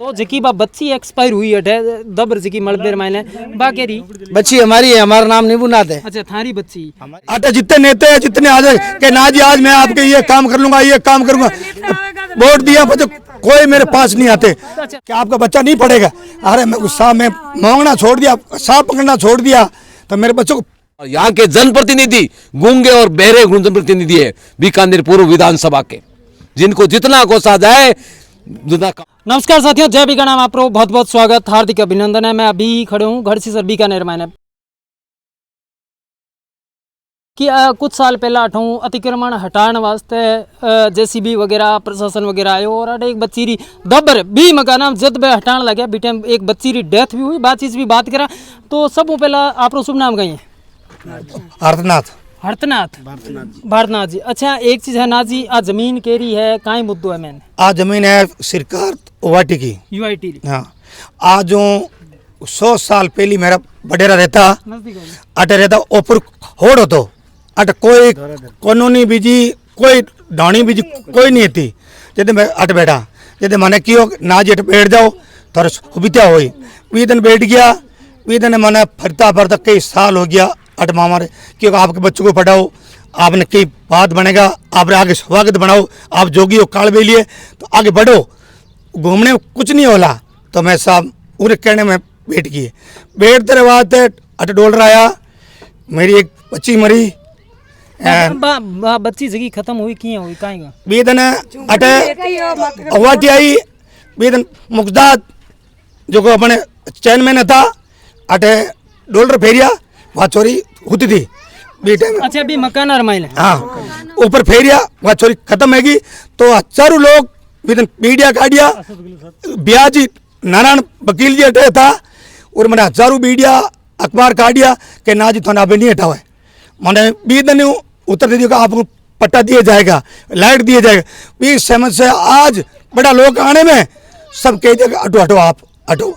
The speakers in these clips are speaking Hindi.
तो जकी बा बच्ची एक्सपायर हुई है दबर जकी मलबेर मायने बाकेरी बच्ची हमारी है, हमारा नाम निबुनाथ है। अच्छा थारी बच्ची आटे जितने नेता है जितने आज के ना जी आज मैं आपके ये काम कर लूंगा ये काम करूंगा, वोट दिया तो कोई मेरे पास नहीं आते कि आपका बच्चा नहीं पढ़ेगा। अरे मैं गुस्सा में मांगना छोड़ दिया, सांप पकड़ना छोड़ दिया, तो मेरे बच्चों को यहाँ के जनप्रतिनिधि गूंगे और बहरे जनप्रतिनिधि है बीकानेर पूर्व विधानसभा के, जिनको जितना कोसा जाए जितना। नमस्कार साथियों, जय बीकानेर में आपको बहुत बहुत स्वागत, हार्दिक अभिनंदन है। मैं अभी खड़े हूँ घड़सीसर बीकानेर मायने कि कुछ साल पहला अठूँ अतिक्रमण हटाने वास्ते जेसीबी वगैरह प्रशासन वगैरह आयो और अटे एक बच्ची री दबर भी मकाना जद बे हटाने लगे बी टाइम एक बच्ची री डेथ भी हुई। बातचीत भी बात करा तो सब पहला आप शुभ नाम कही है? हरतनाथ भारतनाथ जी। अच्छा एक चीज है ना जी, आ जमीन केरी है काई मुद्दो है मैंने? आ जमीन है सरकार ओवाटी की यूआईटी। हाँ, आज जो 100 साल पहले मेरा बडेरा रहता अटे रहता ऊपर होड़ होतो, अट कोई कानूनी बीजी कोई डाणी बीजी कोई नहीं थी। जब मैं अट बैठा जब मैंने कियो ना जी अट बैठ जाओ थोड़ा सुविधा हुई, वी दिन बैठ गया, वी दिन मैंने फरता फरता कई साल हो गया अट मामा क्योंकि आपके बच्चों को पढ़ाओ, आपने कई बात बनेगा, आप आगे स्वागत बनाओ, आप जोगी हो काल बे लिए तो आगे बढ़ो, घूमने में कुछ नहीं होला। तो मैं साहब पूरे कहने में बैठ गई, बैठते रहे बाद अट डोलर आया, मेरी एक बच्ची मरी। बच्ची जगी खत्म हुई किया हुई काएगा बीदन अटे अवाटी आई, बीदन मुक्ताद जो को अपने चैन में न था अटे डोलर फेरिया वहाँ चोरी होती थी बीटे में। अच्छा अभी मकान अरमाइल है। हाँ ऊपर फेरिया वहाँ चोरी खत्म हैगी तो हजारों लोग बीदन बीडिया काटिया, ब्याजी नारायण वकील जी हटे था और मैंने हजारों बीडिया अखबार काटिया कि ना जी थाना अभी नहीं हटा हुआ है, मैंने बीदन उत्तर दे दिया आपको पट्टा दिया जाएगा, लाइट दिया जाएगा। बीस सहमत से आज बड़ा लोग आने में सब कह दिया हटो हटो आप हटो,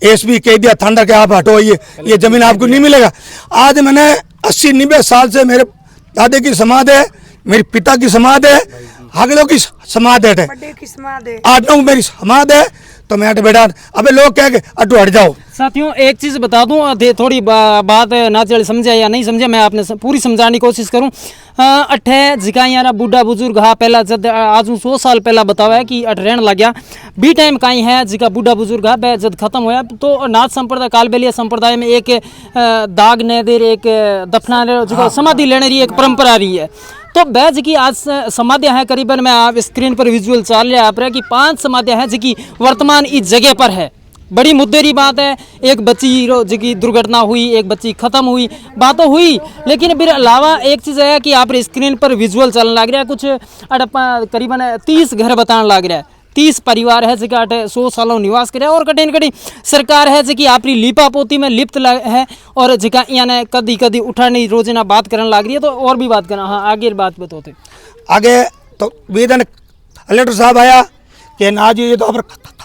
एसपी कह दिया थाना के आप हटो, ये जमीन आपको नहीं मिलेगा। आज मैंने 80-90 साल से मेरे दादे की समाध है, मेरे पिता की समाध है, हगलों की समाध है, 8-9 मेरी समाध है, तो मैं अट बैठा। अबे लोग कह के अटो हट जाओ। साथियों एक चीज़ बता दूं, थोड़ी बात ना चल समझे या नहीं समझे, मैं आपने पूरी समझाने की कोशिश करूं। अठे जिका यारा बूढ़ा बुजुर्ग हाँ पहला जब आज 100 साल पहला बतावा है कि अठ रहन लग गया बी टाइम कहीं है जिका बूढ़ा बुजुर्ग हाँ जब खत्म होया तो नाथ संप्रदाय कालबेलिया संप्रदाय में एक दाग ने देर एक दफना जो समाधि लेने की एक परंपरा रही है। तो वह की आज समाधियाँ हैं करीबन, मैं आप स्क्रीन पर विजुअल चाल रहे आप रहे कि 5 समाधियाँ हैं जिकी वर्तमान इस जगह पर है। बड़ी मुद्देरी बात है, एक बच्ची जिकी दुर्घटना हुई, एक बच्ची खत्म हुई, बातों हुई, लेकिन फिर अलावा एक चीज़ है कि आप स्क्रीन पर विजुअल चलने लग रहा है, कुछ करीबन 30 घर बताने लग रहा है, 30 परिवार है जिका अटे 100 सालों निवास करे और कटी न कटी सरकार है जिकी आपरी लिपा पोती में लिप्त है और जिका यानी कदी कदी उठाने रोजाना बात करने लग रही है। तो और भी बात करना, हाँ आगे बात बताते आगे तो वेदन कलेक्टर साहब आया कि ना जी ये तो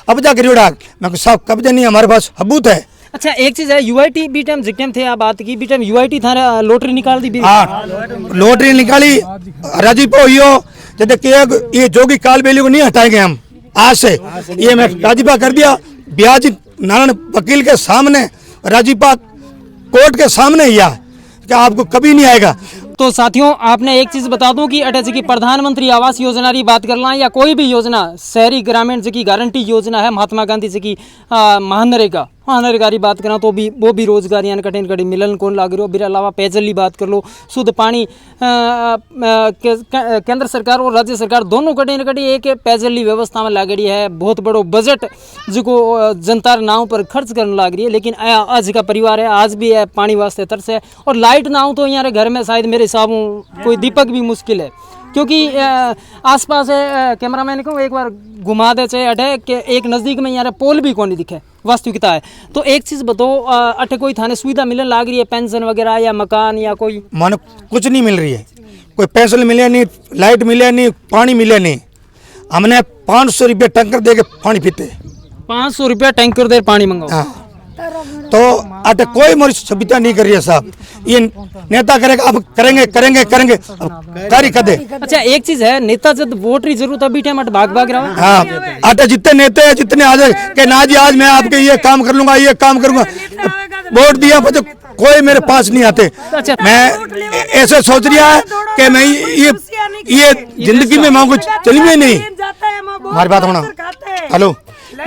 कब्जा करियोड़ा, मैं साहब कब्जा नहीं हमारे पास सबूत है। अच्छा एक चीज है, यूआईटी बी टाइम जिक टाइम थे आप बात की बी टाइम यूआईटी थारा लॉटरी निकाल दी, हाँ लॉटरी निकाली राजीपो हो जब कि ये जोगी काल बेली को नहीं हटाएंगे हम आज से, ये मैं राजीपा कर दिया, ब्याज नारायण वकील के सामने राजीपा कोर्ट के सामने ही क्या आपको कभी नहीं आएगा। तो साथियों आपने एक चीज बता दूं कि अटैच की प्रधानमंत्री आवास योजना की बात करना या कोई भी योजना शहरी ग्रामीण जी गारंटी योजना है महात्मा गांधी जी की महानरेगा की बात करा तो भी वो भी रोजगार यानी कठिन कठिन मिलन कौन लाग रही हो। फिर अलावा पेयजल की बात कर लो, शुद्ध पानी केंद्र सरकार और राज्य सरकार दोनों कठिन कटी एक पेयजल की व्यवस्था में लागड़ी है, बहुत बड़ो बजट जो जनता नाव पर खर्च करने लग रही है। लेकिन आज का परिवार है आज भी है पानी वास्ते तरस है और लाइट ना हो तो यहाँ घर में शायद मेरे हिसाब कोई दीपक भी मुश्किल है, क्योंकि आसपास कैमरामैन को एक बार घुमा दे चाहे अटे कि एक नज़दीक में यहाँ पोल भी कौन दिखे, वास्तविकता है। तो एक चीज़ बताओ अटे कोई थाने सुविधा मिलने लग रही है, पेंशन वगैरह या मकान या कोई? मानो कुछ नहीं मिल रही है, कोई पेंशन मिले नहीं, लाइट मिले नहीं, पानी मिले नहीं। हमने 500 रुपये टैंकर दे के पानी पीते, 500 रुपया टैंकर दे पानी मंगाओ। तो अटे कोई मोरी सभ्यता नहीं कर रही है साहब। ये नेता करेगा, अब करेंगे करेंगे करेंगे, कारी कदे। अच्छा एक चीज है, नेता जब वोट री जरूरत अभी टाइम भाग भाग रहा है। हाँ, अटे जितने नेता है जितने आ जाए कि ना जी आज मैं आपके ये काम कर लूंगा, ये काम करूंगा, वोट दिया तो कोई मेरे पास नहीं आते। अच्छा। मैं ऐसे सोच रहा है कि मैं ये जिंदगी में मैं कुछ चलिए नहीं। हमारी बात होना, हेलो,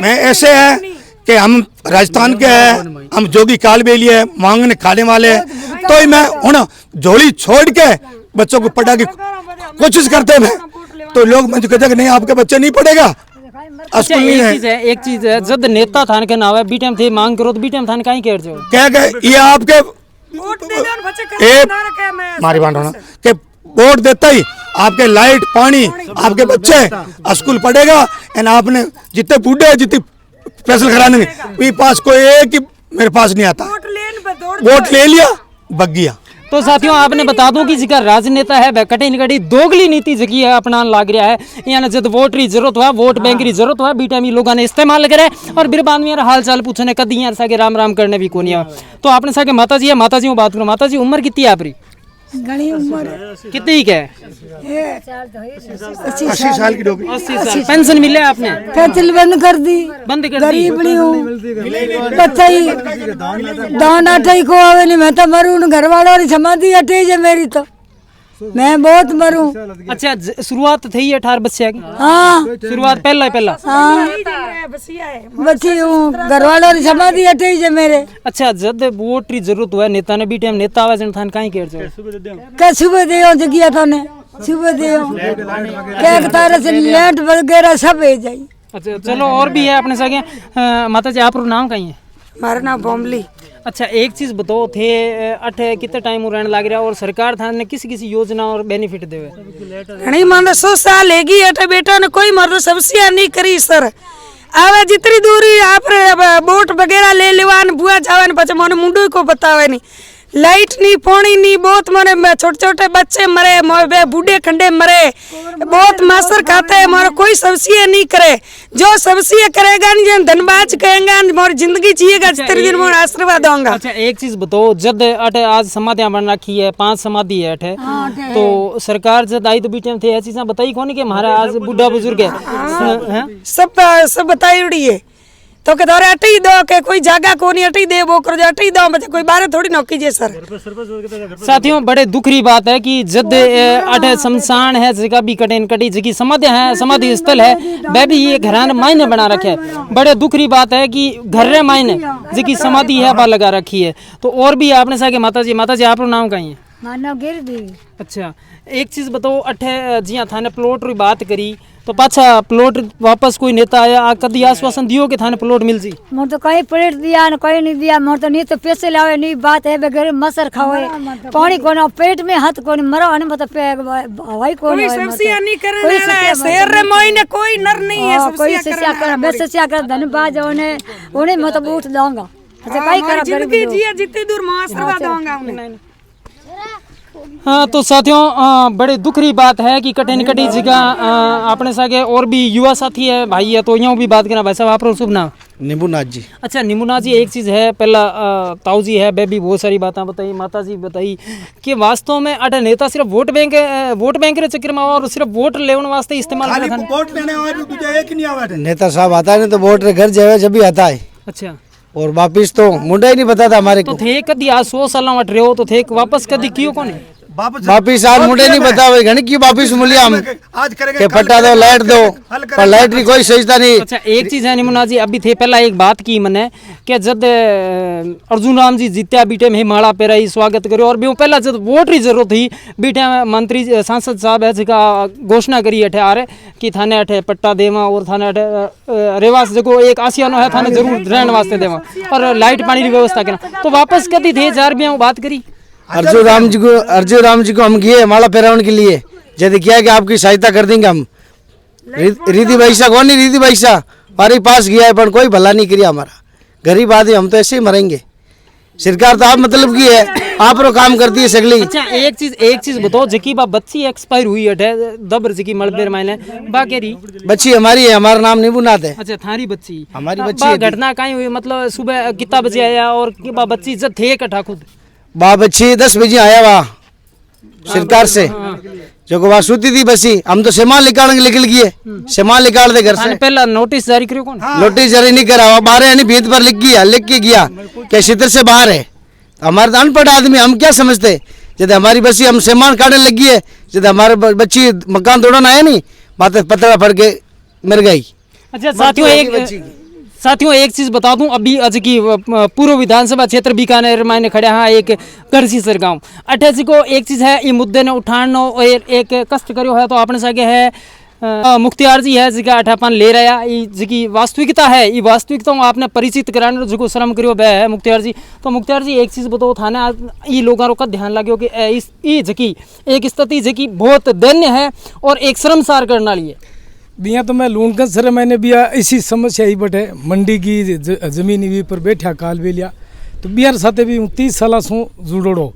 मैं ऐसे है कि हम राजस्थान के हैं, हम जोगी कालबेली है, मांगने खाने वाले हैं, तो ही मैं हूँ झोली छोड़ के बच्चों को पढ़ा की कोशिश करते मैं, तो लोग मुझे कहते कि नहीं आपके बच्चे नहीं पढ़ेगा। अच्छा एक चीज है जब नेता थान के नाव है बी टाइम थे मांग करो तो बी टाइम थान कहीं कह रहे हो क्या कहे ये आपके मारी बात होना कि वोट देता ही आपके लाइट पानी आपके बच्चे स्कूल पढ़ेगा, एंड आपने जितने बूढ़े जितने फैसल कराने में पास कोई एक ही मेरे पास नहीं आता, वोट ले लिया बग गया। तो साथियों आपने बता दूं कि जिका राजनेता है वह कटी निकटी दोगली नीति जकी है अपनान लाग रहा है, यानी जब वोट री जरूरत हुआ वोट बैंक की जरूरत हुआ बी टाइम लोगों ने इस्तेमाल करे और बिरबान में हाल चाल पूछने कदी यार साके राम राम करने भी कोनी। तो आपने साके माता जी है, माता जी बात करो, माता जी उम्र कितनी है आपकी? घनी उम्र कितनी क्या है? 80 साल की डोगी। 80 साल। पेंशन मिले आपने? पेंशन बंद कर दी, बंद कर दी। गरीब नहीं हूँ, बच्चा ही दान आटे को आवे नहीं, मैं तो मरू, घर वालों और समाधि अटे है मेरी, तो मैं बहुत मरू। अच्छा शुरुआत थी 18 बच्चे की? हाँ शुरुआत पहला हाँ बच्ची हूँ, घर वालों और समाधि अटे है मेरे। अच्छा जब वोट री जरूरत हुआ नेता ने बी टाइम नेता आवाज थान कहीं कह रहे क्या सुबह दे जगिया थाने सुबह दे क्या तारे से लेट वगैरह सब है जाई। अच्छा चलो और भी है अपने सके माता जी आप नाम कहीं है? हमारा नाम बॉम्बली। अच्छा एक चीज बताओ थे अठे कितने टाइम रहने लग रहा और सरकार था ने किसी किसी योजना और बेनिफिट देवे? नहीं मान 100 साल हैगी अठे बेटा ने कोई मर्द सबसे नहीं करी सर। आवे जितनी दूरी आप बोट वगैरह ले लेवान बुआ जावन पछे मोने मुंडू को बतावे नहीं, लाइट नहीं पानी नहीं, बहुत मोरे छोटे छोटे बच्चे मरे, मोरे बूढ़े खंडे मरे, बहुत मासर खाते हैं, मोरे कोई सबसे नहीं करे, जो सबसे करेगा नहीं जन धनबाज कहेगा मोरी जिंदगी जिएगा जितने दिन मोर आशीर्वाद दूंगा। अच्छा एक चीज बताओ जब अठे आज समाधियां बन रखी है 5 समाधि है अठे, तो सरकार जब आई तो बी टाइम थे ये चीजें बताई कौन कि हमारा आज बुढ़ा बुजुर्ग है सब बताई उड़ी है, तो के दौरे अटी दो के कोई जगह को नहीं अटी दे वो कर अटी दो बच्चे कोई बारे थोड़ी नौकी जे सर। साथियों बड़े दुख री बात है कि जद अठे शमशान है जगह भी कटेन कटी जगी समाधि है समाधि स्थल है वह भी ये घरान मायने बना रखे है। बड़े दुख री बात है कि घर मायने जगी समाधि है बा लगा रखी है। तो और भी आपने सके माता जी आप नाम कहीं है? मानव गिर दी। अच्छा एक चीज बताओ अठे जिया थाने प्लॉट री बात करी तो पाछा प्लॉट वापस कोई नेता आया कदी आश्वासन दियो कि थाने प्लॉट मिल जी? मोर तो कहीं प्लेट दिया न कहीं नहीं दिया, मोर तो नहीं तो पैसे लावे नहीं बात है बगैर मसर खावे पानी कोना पेट में हाथ कोनी मरो अने मतलब हवाई कोनी कोई सबसे नहीं करने वाला है शहर रे मोइने कोई नर नहीं है कोई सस्या कर मैं सस्या कर धनबाज उन्हें मतलब उठ दूंगा। अच्छा कहीं करा जिंदगी जिए जितनी दूर मैं आशीर्वाद दूंगा उन्हें। हाँ तो साथियों बड़े दुख री बात है कि कटे निकटी जगह अपने सागे और भी युवा साथी है भाई है तो यहाँ भी बात करना भाई साहब आप शुभ नाम? निम्बूनाथ जी। अच्छा निम्बूनाथ जी एक चीज़ है पहला ताऊ जी है वे भी बहुत सारी बातें बताई माता जी बताई कि वास्तव में अटे नेता सिर्फ वोट बैंक के चक्कर में और सिर्फ वोट लेने वास्ते इस्तेमाल वोट लेने वाले दूसरा एक नहीं आवा नेता साहब आता है तो वोट रे घर जावे जब भी आता है। अच्छा और वापिस तो मुंडा ही नहीं बताता हमारे को। तो थे कदी आज 100 साल वट रहे हो तो थे वापस कदी क्यों कौन वापिस आज मुंडे नहीं बतावे घणी की वापिस मूल्य हम आज करेंगे के पट्टा दो लाइट दो पर लाइट की कोई सजता नहीं। अच्छा एक चीज है निमुना जी अभी थे पहला एक बात की मैंने कि जब अर्जुन राम जी जीत्या बीटे में माला पेराई स्वागत करो और पहला जब वोट री जरूरत थी बीटे में मंत्री सांसद साहब है जिका घोषणा करी अठे आ रहे कि थाने अठे पट्टा देवा और थाने अठे रेवास जो एक आसियानो है थाने जरूर रहने वास्ते देवा और लाइट पानी की व्यवस्था करना। तो वापस कदी थे 4 बात करी अर्जुन राम जी को हम किए माला पेरावन के लिए यदि किया कि आपकी सहायता कर देंगे हम। रीति भाईसा कौन नहीं रीति भाईसा हमारे पास गया है पर कोई भला नहीं किया हमारा गरीब आदमी हम तो ऐसे ही मरेंगे। सरकार तो आप मतलब की है, आप रो काम करती है सगली। अच्छा एक चीज बताओ, जकी बा बच्ची एक्सपायर हुई है दबर जकी मलबेर मायने बाकेरी बच्ची हमारी है, हमारा नाम नहीं बुनाते। अच्छा थारी बच्ची हमारी बा बच्ची है। घटना कहीं हुई, मतलब सुबह कितना बजे आया और कि बा बच्ची जब थे इकट्ठा खुद बा बच्ची 10 बजे आया वहाँ सरकार से, जो को वहाँ सोती थी बसी, हम तो सामान निकल गए, सामान निकाल दे घर से। पहला नोटिस जारी करियो कौन? नोटिस जारी नहीं करा, वहाँ बाहर यानी भीत पर लिख के गया कि क्षेत्र से बाहर है। हमारे तो अनपढ़ आदमी, हम क्या समझते, जब हमारी बसी हम सामान काटने लगी है, जब हमारे बच्ची मकान तोड़ना आया नहीं, माथे पतला फट के मर गई। अच्छा साथियों एक चीज बता दूं, अभी आज की पूर्व विधानसभा क्षेत्र बीकानेर में खड़े हाँ एक गढ़सीसर गांव अठे को एक चीज है, ये मुद्दे ने उठानो और एक कष्ट करो है तो आपने सके है मुख्तियार जी है जिका अठापन ले रहा है, जिकी वास्तविकता है, ये वास्तविकता आपने परिचित कराने जो श्रम करो बह है मुख्तियार जी। तो मुख्तियार जी एक चीज बताओ थाने ये लोगों का ध्यान लगे कि इस ये जकी एक स्थिति जकी बहुत दैन्य है और एक शर्मसार करने वाली है। बिया तो मैं लूणगंज सर मैंने बिया इसी समस्या ही बटे मंडी की जमीन भी पर बैठा काल भी लिया तो बिहार साथे भी 30 साल सो जुड़ोड़ो,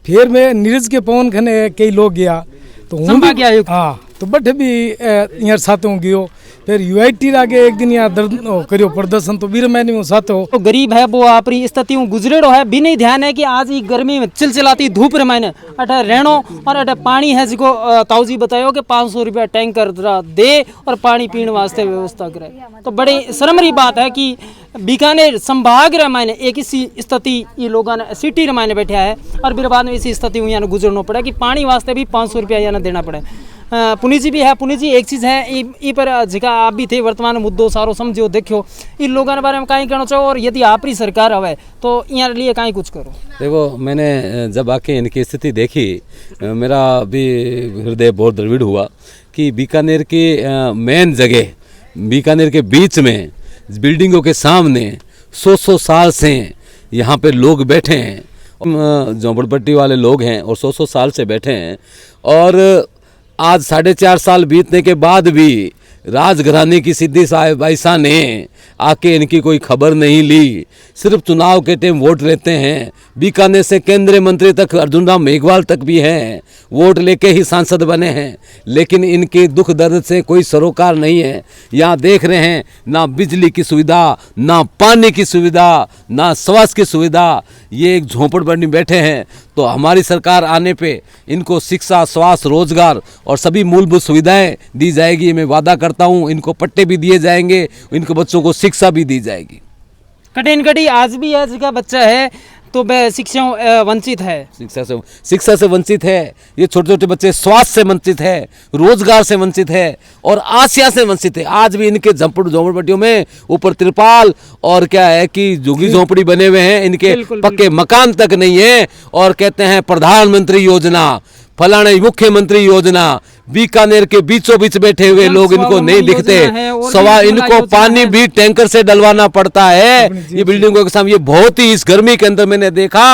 फिर मैं नीरज के पवन खने कई लोग गया तो हूँ भी हाँ तो बटे भी यार साथ गयो, फिर यूआईटी आगे एक दिन यहाँ दर्द करियो प्रदर्शन तो बीर मैंने साथ हो तो गरीब है वो अपनी स्थिति गुजरेड़ो है, भी नहीं ध्यान है कि आज ही गर्मी में चिलचिलाती धूप रे मैंने अठे रहनो और अठे पानी है जिको ताऊजी बतायो कि 500 रुपया टैंकर दे और पानी पीने वास्ते व्यवस्था करे। तो बड़ी शर्मरी बात है कि बीकानेर संभाग रे मैंने एक इसी स्थिति ये लोगों ने सिटी रे मैंने बैठा है और फिर बाद में इसी स्थिति में यहाँ गुजरना पड़ा कि पानी वास्ते भी 500 रुपया यहाँ देना पड़े। पुनी जी भी है, पुनी जी एक चीज़ है ई पर जिका आप भी थे वर्तमान मुद्दों सारो समझो देखो इन लोगों के बारे में कहीं कहना चाहो और यदि आप ही सरकार हवे तो यहाँ लिए कहीं कुछ करो। देखो मैंने जब आके इनकी स्थिति देखी मेरा भी हृदय बहुत द्रविड़ हुआ कि बीकानेर की मेन जगह बीकानेर के बीच में बिल्डिंगों के सामने 100 साल से यहाँ पे लोग बैठे हैं, झोंपड़पट्टी वाले लोग हैं और 100 साल से बैठे हैं और आज 4.5 साल बीतने के बाद भी राजघराने की सिद्धि साहिब बाईसा ने आके इनकी कोई खबर नहीं ली, सिर्फ चुनाव के टाइम वोट लेते हैं। बीकानेर से केंद्रीय मंत्री तक अर्जुन राम मेघवाल तक भी हैं, वोट लेके ही सांसद बने हैं, लेकिन इनके दुख दर्द से कोई सरोकार नहीं है। यहाँ देख रहे हैं ना बिजली की सुविधा, ना पानी की सुविधा, ना स्वास्थ्य की सुविधा, ये एक झोंपड़पट्टी बैठे हैं। तो हमारी सरकार आने पे इनको शिक्षा, स्वास्थ्य, रोजगार और सभी मूलभूत सुविधाएं दी जाएगी। मैं वादा करता हूँ इनको पट्टे भी दिए जाएंगे, इनको बच्चों को शिक्षा भी दी जाएगी। कठिन कटी आज भी है जिसका बच्चा है तो वह शिक्षा वंचित है, शिक्षा से वंचित है, ये छोटे छोटे बच्चे स्वास्थ्य से वंचित है, रोजगार से वंचित है और आसिया से वंचित है। आज भी इनके झोंपड़पट्टियों में ऊपर त्रिपाल और क्या है कि झुग्गी झोंपड़ी बने हुए हैं, इनके पक्के मकान तक नहीं है और कहते हैं प्रधानमंत्री योजना, फलाने मुख्यमंत्री योजना। बीकानेर के बीचों बीच बैठे हुए लोग इनको नहीं दिखते, सवा इनको पानी भी टैंकर से डलवाना पड़ता है ये बिल्डिंगों के सामने। ये बहुत ही इस गर्मी के अंदर मैंने देखा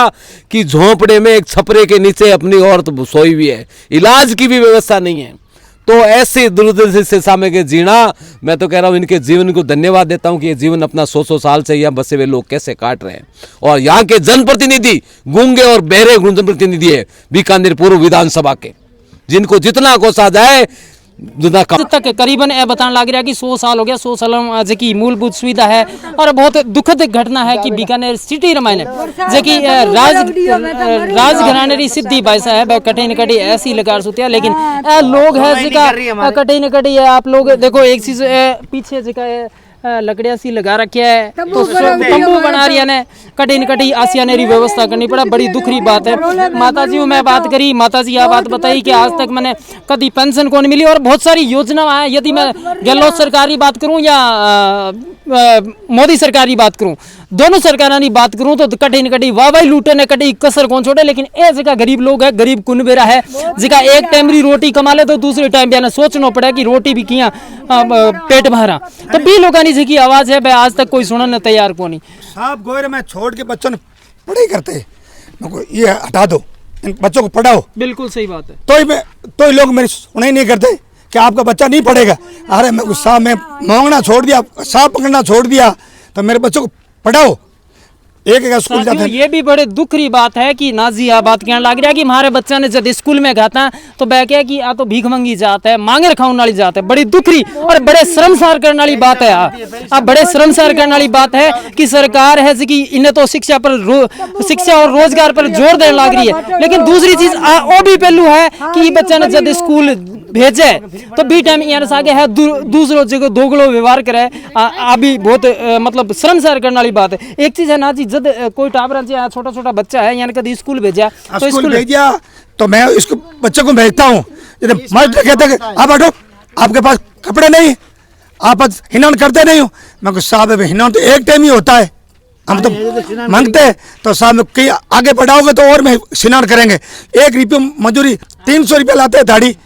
कि झोंपड़े में एक छपरे के नीचे अपनी औरत सोई हुई है, इलाज की भी व्यवस्था नहीं है। तो ऐसे दुर्दशा से सामने के जीना, मैं तो कह रहा हूँ इनके जीवन को धन्यवाद देता हूँ कि ये जीवन अपना 100 साल से यहाँ बसे हुए लोग कैसे काट रहे हैं। और यहाँ के जनप्रतिनिधि गूंगे और बहरे जनप्रतिनिधि है बीकानेर पूर्व विधानसभा के, जिनको जितना कोसा जाए तक करीबन ए बताने लग रहा है कि 100 साल हो गया, 100 साल की मूलभूत सुविधा है और बहुत दुखद घटना है कि बीकानेर सिटी रमायने जबकि राजघराने की सिद्धि बाईसा है कठिन कटी ऐसी लगा सुतिया, लेकिन लोग है जिका कठिन कटी है। आप लोग देखो एक चीज पीछे जिका लकड़ियां सी लगा रखिया है तो तंबू बना रही है, कठिन कटी आसियानेरी व्यवस्था करनी पड़ा, बड़ी दुखरी बात है। माता जी मैं बात करी, माता जी यह बात बताई कि आज तक मैंने कभी पेंशन कौन मिली और बहुत सारी योजना है। यदि मैं गहलोत सरकार की बात करूं या मोदी सरकार की बात करूं, दोनों सरकारों की बात करूं तो कठिन कटी वाह लूटे ने कटी कसर कौन छोड़े, लेकिन ए जगह गरीब लोग है, गरीब कुनबेरा है जिका एक टाइम री रोटी कमा ले तो दूसरे टाइम भी सोचना पड़ा कि रोटी भी किया पेट भरा, तो भी लोगों की आवाज है भाई आज तक कोई सुनने तैयार को नहीं। साहब गोरे में छोड़ के बच्चों ने पढ़ाई करते, ये हटा दो, इन बच्चों को पढ़ाओ। बिल्कुल सही बात है। तो लोग मेरी सुनाई नहीं करते कि आपका बच्चा नहीं पढ़ेगा। अरे मैं गुस्सा में मांगना छोड़ दिया, सांप पकड़ना छोड़ दिया, तो मेरे बच्चों को पढ़ाओ। एक एक स्कूल साथियों, जाते ये भी बड़े दुख री बात है कि नाजी आ बात कहने लग रहा है कि हमारे बच्चा ने जब स्कूल में गाता तो वह क्या कि आ तो भीख मंगी जाता है, मांगे खाने वाली जात है। बड़ी दुख री और बड़े शर्मसार करने वाली बात है। अब बड़े शर्मसार करने वाली बात है कि सरकार है कि इन्हें तो शिक्षा और रोजगार पर जोर देने लग रही है, लेकिन दूसरी चीज वो भी पहलू है कि बच्चा ने जब स्कूल भेजे तो बी टाइम यहाँ से आगे है दूसरों जगह दोगलो व्यवहार करे। अभी बहुत मतलब शर्मसार करने वाली बात है। एक चीज है ना जी, जब कोई टाबरा जी छोटा छोटा बच्चा है यानी कभी स्कूल भेजा तो स्कूल भेजा तो मैं इसको बच्चे को भेजता हूँ, मास्टर कहते हैं आप बैठो, आपके पास कपड़े नहीं, आप हिनन करते नहीं हो। मैं साहब हिनन तो एक टाइम ही होता है, हम तो मांगते हैं तो साहब कहीं आगे बढ़ाओगे तो और में स्नान करेंगे। 1 रुपये मजदूरी 300 रुपया लाते हैं दाढ़ी,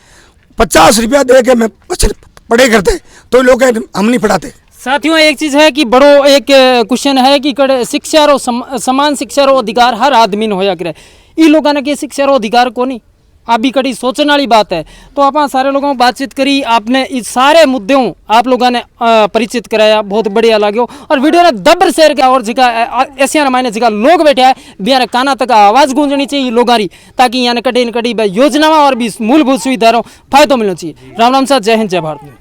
50 रुपया दे के मैं बच्चे पढ़ाई करते, तो लोग हम नहीं पढ़ाते। साथियों, एक चीज है कि बड़ो एक क्वेश्चन है कि कड़े शिक्षा रो समान शिक्षा रो अधिकार हर आदमी ने होया करे। ई लोगों ने के शिक्षा रो अधिकार को नहीं, अभी कड़ी सोचने वाली बात है। तो आप सारे लोगों को बातचीत करी, आपने इस सारे मुद्दों आप लोगों ने परिचित कराया, बहुत बढ़िया लाग्यो। और वीडियो ने दबर शेयर किया और जिका एशिया मायने जिका लोग बैठे हैं बिहार काना तक आवाज गूंजनी चाहिए लोगों की, ताकि यहाँ कड़ी न कड़ी योजनाओं और भी मूलभूत सुविधाओं फायदो मिलना चाहिए। राम राम साहब, जय हिंद, जय भारत।